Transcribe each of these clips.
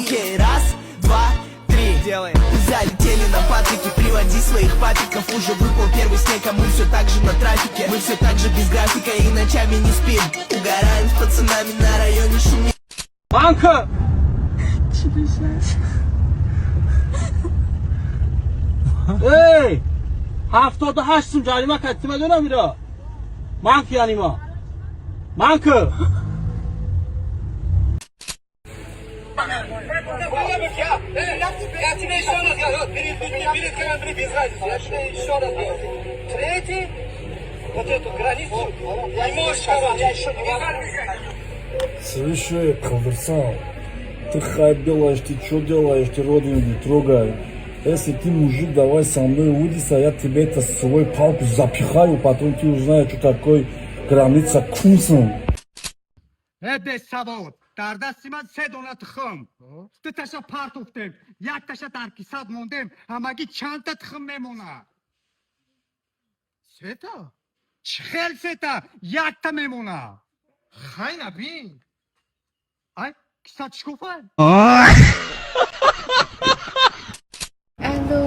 Окей, раз, два, три. Делаем. Залетели на Патрики, приводи своих папиков. Уже выпал первый снег, а мы все так же на трафике. Мы все так же без графика и ночами не спим. Угораем с пацанами на районе шумим. Банка! Ey! 78 سوم جریمه کتی مدونه میره منک یعنی ما منک Слышь, колдырсан, ты хайп делаешь, ты что делаешь, ты родину не трогай. Если ты мужик, давай со мной увидися, я тебе это свой палку запихаю, потом ты узнаешь, что такое граница кунсом. Без савод, дар дасти ман 3 дона тухм. 2 таша парт уфтем, 1 таша дар кисад мондем, ҳамагӣ чанд та тухм мемона? 3 та? Чхел 3 та, 1 та мемона. Хай набин. Ай, кисад шкуфа? الو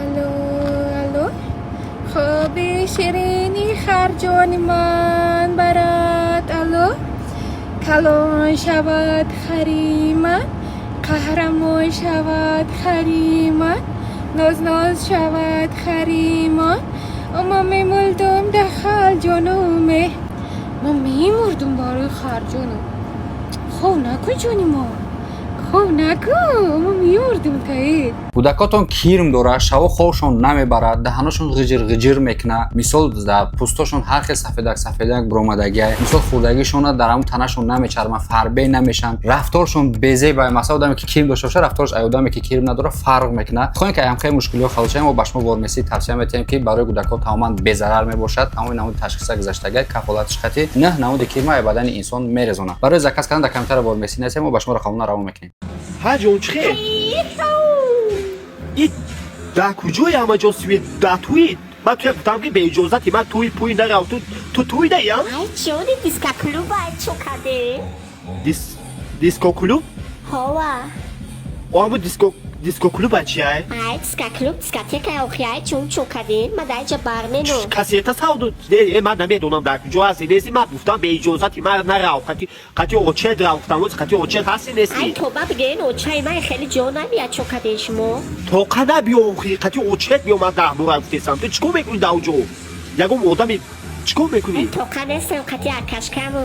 الو الو خوابی شیرینی خرجان من برات الو کلان شود خریمن قهرمان شود خریمن ناز ناز شود خریمان اما میمردم داخل جانومه ما میمردم برای خرجانم خوب نکن جانی ما خوب نکن ما میمردم تایید кӯдакотон кирм дорад шаво хобшон намебарад даҳанашон ғиҷир мекунад мисол пӯсташон ҳар хел сафедак биромадагия мисол хурдагишона дар ҳамун танашон намечармад фарбе намешанд рафторшон безеба масал одаме ки кирм дошта боша рафторш ай одаме ки кирм надора фарқ мекунад хоҳем ки аям хел мушкилиҳо хал шавад мо ба шумо вормеси тавсия метиҳем ки барои кӯдакон тамоман безарар мебошад аммо намуди ташхиса гузаштага кафолатиш қати не намуди кирма ай бадани инсон мерезонад барои заказ кардан дар камтара вормеси насем мо ба шумо рақамона равон мекунем ҳаҷон чӣ хел ин дар куҷои ҳамаҷо свет дар туи ман туя гуфтам ки беиҷозати ман туи пӯй нарав ту туи даям Ай ҷони дискоклуба чо каде дискоклуб ҳова аммо дискоклуба чиай ай дискоклуб дискотека охиай чун чо каден ма даҷа бармено касета савду ман намедонам дар куҷо ҳасти нести ман гуфтам беиҷозати ман нарав қати очед рафтам қати очед ҳасти нести ай тоба бигӯен очаи ман хеле ҷо намиад чо каден шумо тоқа набиё қати очед биё ман дар бора гуфтесам ту чикор мекунӣ дар уҷо ягон одами чикор мекунӣ тоқа нестам қати акашкамо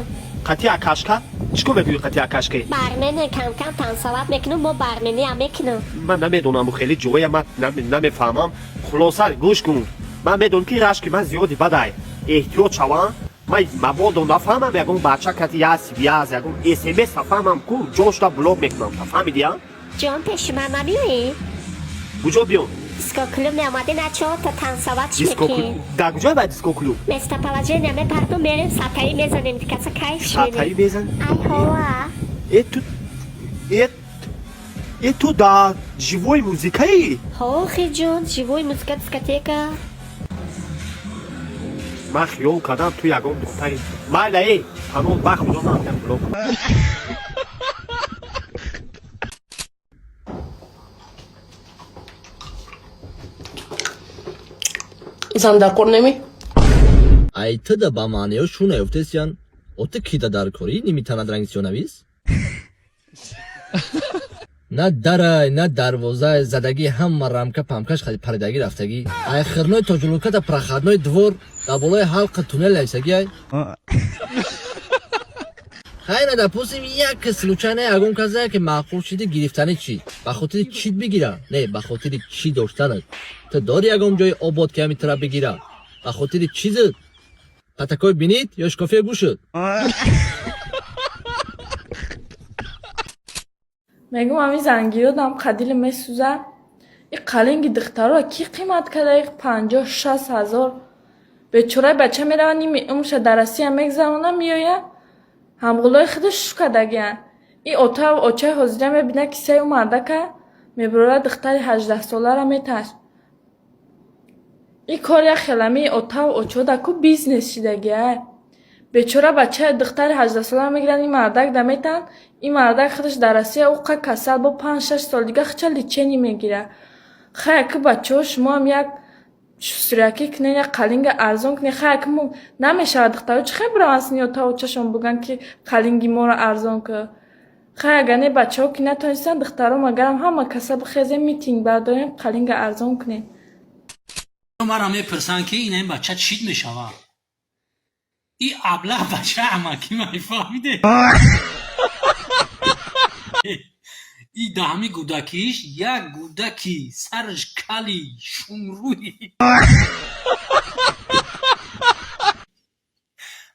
қати акашка чикор мекунӣ қати акашка бармене камкам тансават мекунам мо бармениам мекунам ман намедонам хеле ҷоя ман намефаҳмам хулоса гӯш кун ман медонам ки рашки ман зиёди бадай эҳтиёт шавам ман мабодо нафаҳмам ягон бача кати яс ягон смс нафаҳмам ку ҷошта блок мекунам фаҳмидия ҷон пеши ман намиёӣ куҷо биём дискоклуб меомади начо то тансават чӣ мекунем дар куҷои ба дискоклуб местоположение мепартум мерем сатаи мезанем каса кайф сатаи мезан ай ҳова ту дар живои музикаи ҳохи ҷон живои музика дискотека ман хиёл кардам ту ягон духтари майла ҳанон ба худо ман блок Zandarkor nemi? Aytı da bamaneo şuna öftesyan. Otu kida darkori nimitana drangsiyonavіз? Na daray na darvoza zadagi hamma ramka pamkash khadi paridagi raftagi. Ay khirnoy tojuluka da prakhadnoy dvor da bolay halq tunel aysagi ay. Хайна допустим як случайно ягон каза ки маъқул шиди гирифтани чӣ ба хотири чӣ бигира не ба хотири чӣ доштанат ту дори ягон ҷои обод ки ҳамитара бигира ба хотири чизит патакой бинид ё шкофия гӯшид мегум ҳамин зангиёдам қадили месӯза и қалинги духтаро ки қимат када 50-60 ҳазор бечораи бача мерава ними умрша дар Россия мегзарона меоя ҳамғулои худаш шукадагиян и отав очаи ҳозира мебина кисаи мардака мебурора духтари 18 солара меташ и кор як хелами отав очодаку бизнес шидагия бечора бачаи духтари 18 солара мегиран и мардак да метан این مردک خودش در روسیه او کسل با 5-6 سال دیگه خچه لیچنی میگیره. خیلی که بچه ها شما هم یک سوریاکی کنین یک قلنگ ارزان کنین. خیلی که نمیشه دختر چه خیلی برانسین یا تا چشم بگن که قلنگی ما رو ارزان که خیلی گنه بچه ها که نتونستن دختر ها مگرم همه کسل بخیزه میتینگ بردارین قلنگ ارزان کنین. مرا میپرسن که این بچه چید میشوه. این ابله بچه عمکی میفهمیده. این دهمی گودکیش یک گودکی سرش کلی شمروی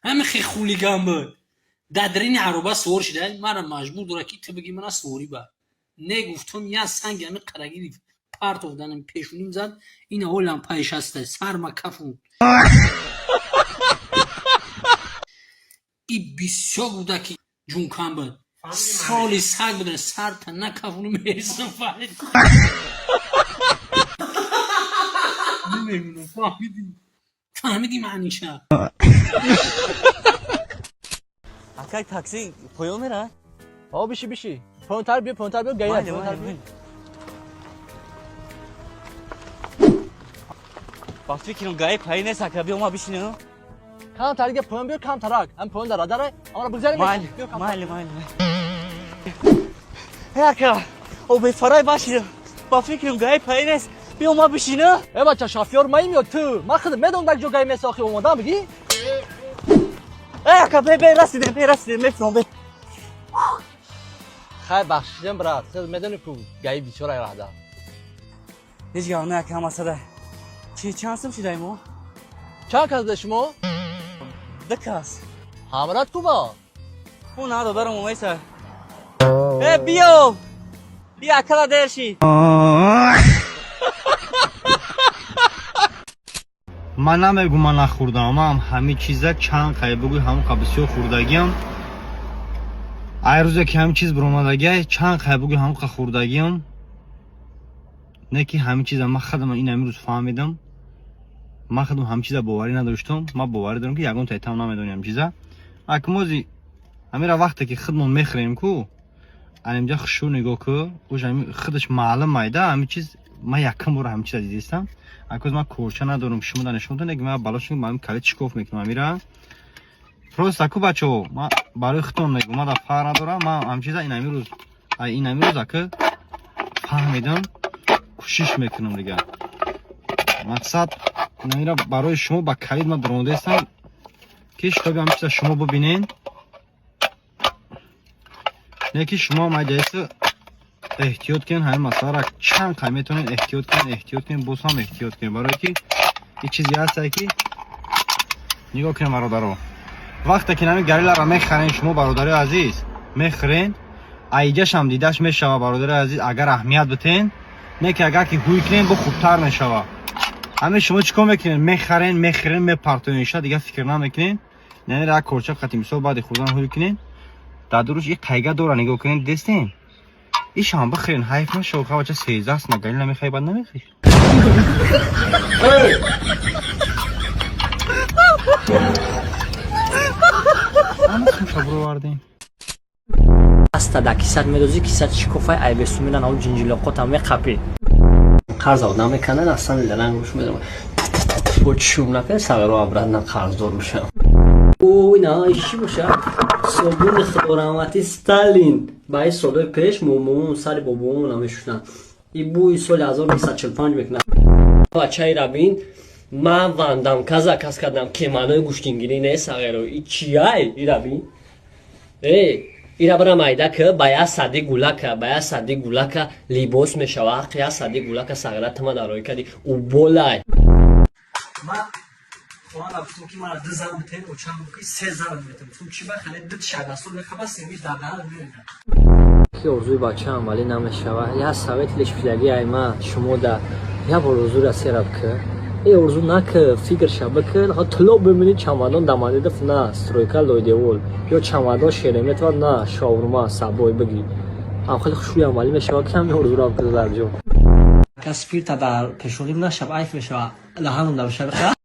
همه خیلی خولیگان بود. دادرین عروبه سوار شده من مجبور دوره که تو بگی من سواری با نگفتم یه سنگ همه قرگیری پرت افتادن پیشونیم زد. این اولم پایش هسته سر ما کفون. این بسیار گودکی جونکان بود. سالی سگ بدونه سر تا نکفونو میرسن فهمید. نمیمونم فهمیدی معنیشه. اکای تاکسی پایو میره؟ آه بیشی پایونتر بیا گایه با فکرم گایه پایی نیست اکا بیا ما بیشینه کم ترگه پایون بیا کم ترک هم پایون در داره اما بگذاریم مالی اکا او به فرای باشید با فکرم گایه پایی نیست بیا ما بیشینه ای بچه شافیار مایی میاد تو من خودم میدونم در جو گایه میساخی اومدم بگی ای اکا بی رسیده میفرم بی خیلی بخشیدم برات خیلی میدونی که گایه بیچاره را ده هیچ گاه نه اکا مسئله چند سم شده ایمو؟ چند کس ده شما؟ 2 کس همرات کو با؟ اون ها دارم اومیسه بیا اکلا درشی من نمیگم من نخوردم من همه چیزا چند خیلی بگوی همون قبسیو خوردگیم ای روزه که همه چیز برامدگی چند خیلی بگوی همون خوردگیم نه که همه چیزا من خودم این امروز فهمیدم من خودم همه چیزا باوری نداشتم من باوری دارم که یگان تایتم نمیدونم چیزا اکموزی همین وقتی که خودمون میخریم کو اینجا خشو نگاه کو اوج خودش معلوم میده همه چیز من یکم بار همه چیزا دیدم اکوز من کورچه ندارم شما دانشون تو نگم من بالاشون من کلی چیکوف میکنم میرم پروست اکو بچو من برای خودم نگم من فار ندارم من همه چیزا این امروز اکو فهمیدم کوشش میکنم دیگه مقصد نمیره برای شما با کلید من درونده هستم که شتابی همه چیزا شما ببینین نه که شما مجلس احتیاط کن همه مسئله را چند قیمتونین احتیاط کن باز هم احتیاط کن برای که یک چیزی هست که نگاه کنیم برادرها وقتی که نمی گریلا را میخرین شما برادر عزیز میخرین ایجاش هم دیدش میشوه برادر عزیز اگر اهمیت بتین نه که اگر که هوی کنین با خوبتر میشوه همه شما چیکار میکنین میخرین میپرتونینش دیگه فکر نمیکنین نه را کورچه خاطی مثال بعد خوردن هوی کنین در دروش یک قیگه دوره نگاه کنین دستین ایش هم بخیرین حیف نشو خواه چه 13 است نگلی نمیخوای بعد نمیخوای همه خمشا برو وردیم هسته در کیست میدوزی کیست شکوفای ایبسو میدن او جنجیلاقات همه قپی قرض آدم میکنن اصلا لرنگ روش میدونم با چوم نکنه سوه رو عبرت نه قرض دار بشم اوه اینا ایشی باشه صابون خدارمتی ستالین باید سالای پیش مومون سری بابامون نمیشونن این بوی سال 1945 میکنن بچه ای را بین من واندم کذا کس کردم که منای گوشتینگیری نه سغیرو ای چیه ای را بین ایرا برای مایده که باید سادی گولا که لیبوس میشوه که یا سادی گولا که سغیرت ما داروی کردی او بولای من خواهان رفتم که من از 2 زن بتین و چند بکنی 3 زن بتین بفتم چی بخنه 2 شهدستو بخواه سیمیش در دهن میرن که ارزوی بچه هم ولی نمیشوه یا سویت لشفلگی ایما شما در یا بار ارزو را سیرب که ای ارزو نکه فکر شبه که لخواه طلاب ببینید چمدان دمانی دفت نه سترویکا لویدیول یا چمدان شیرمیت و نه شاورما سبوی بگی هم خیلی خوشوی عملی میشوه که همین ارزو را بکده در جو کسپیر تا در پشوقیم نه شب عیف میشوه لحنم در شب